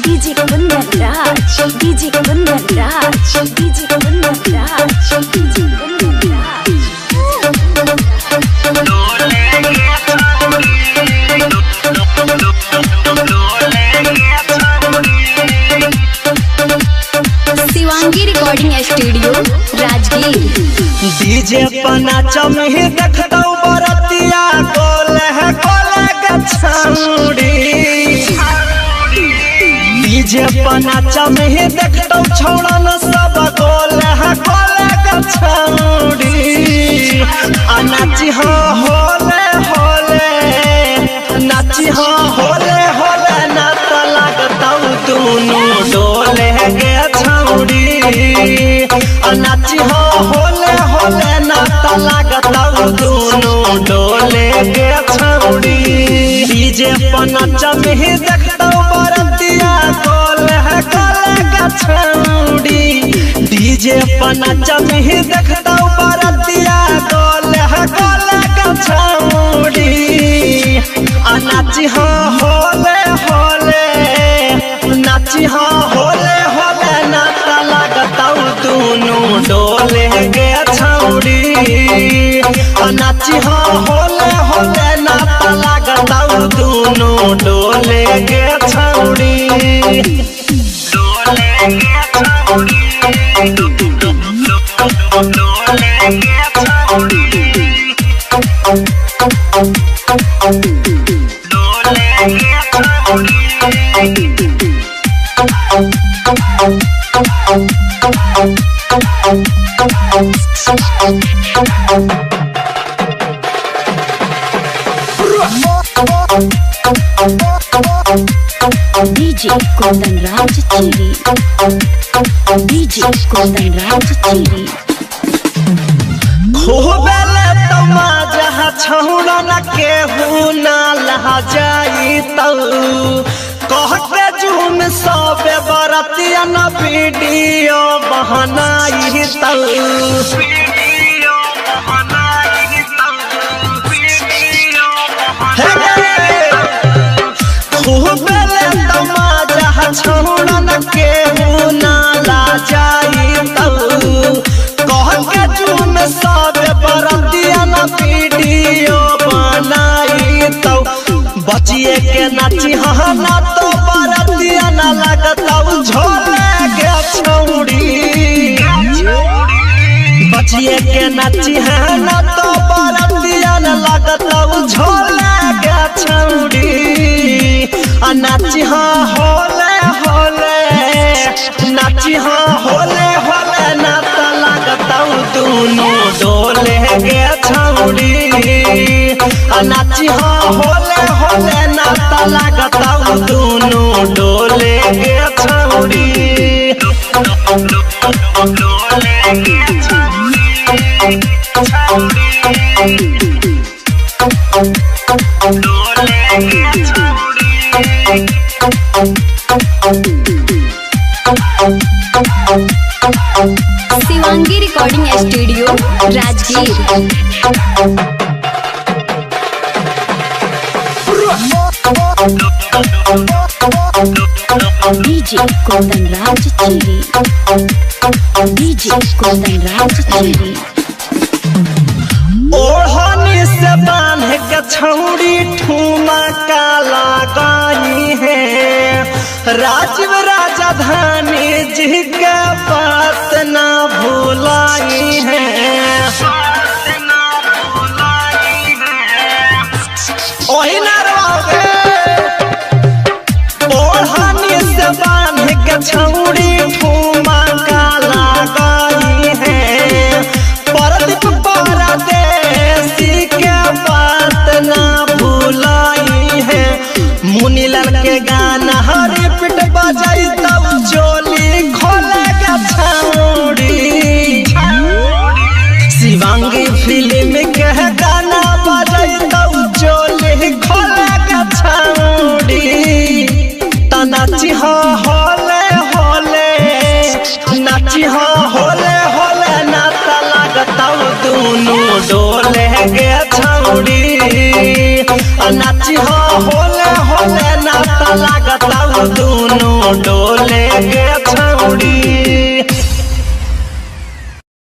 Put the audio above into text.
DJ Kundan Raj, DJ Kundan Raj, DJ Kundan Raj, DJ Kundan Raj. Shivangi recording studio Rajgir. DJ पर नाचम ही देखतौ बरतिया कोले है कोले गछौड़ी। डीजे पर नाचम ही देखतौ छौड़न सब कोले है कोले गछौड़ी। आ नाची हो होले होले, नाची हो होले होले, ना त लागतौ दुनु डोले गे छौड़ी। नाची हो होले होले, ना त लागतौ दुनु डोले गे छौड़ी। डीजे पर नचम ही देखतौ बरतिया कोले है कोले गछौड़ी। डीजे पर नचम ही देखतौ बरतिया कोले है कोले गछौड़ी। नाची हो होले होले, नाची हो होले होले, ना त लागतौ दुनु डोले गे छौड़ी। नाची हो होले होले, ना त लागतौ दुनु डोले गे छौड़ी। डोले गे छौड़ी, डोले गे छौड़ी, डोले गे छौड़ी। DJ Kundan Raj Chiri, DJ Kundan Raj Chiri. खूबेले तमाजा छौड़ा न केहू ना लहा जाई तौ। कह के झूम सबे बरतिया न वीडियो बहनाई तौ। खूबेले तमाजा छौड़ा न केहू ना ला जाई तौ। कह के झूम सबे बरतिया न वीडियो बनाई तौ। बचिए के नाची हाँ ना तो बरतिया न लगतौ झोले गे छौड़ी। बचिए के नाची हाँ ना तो बरतिया न लगतौ झोले गे छौड़ी। नाची हाँ होले होले, नाची हाँ होले होले, ना त लागतौ दुनु डोले गे छौड़ी। नाची हाँ होले होले, ना त लागतौ दुनु डोले गे छौड़ी। डोले गे छौड़ी, डोले गे छौड़ी। Shivangi recording studio Rajgir. DJ Kundan Raj Chiri, DJ Kundan Raj Chiri. ओढ़नी से बांध के छौड़ी ठूमा का लगाई है। राजीव राजधानी जी के बात ना भुलाई है। ओही ना रोगे, ओढ़नी से बांध के छौड़ी ठूमा का लगाई है। परदीप परदेसी के बात ना भुलाई है। मुनीलाल के गाना रिपीट बजाई तब चोली खोले गे नाची हो होले होले नाता लागता दोनों डोले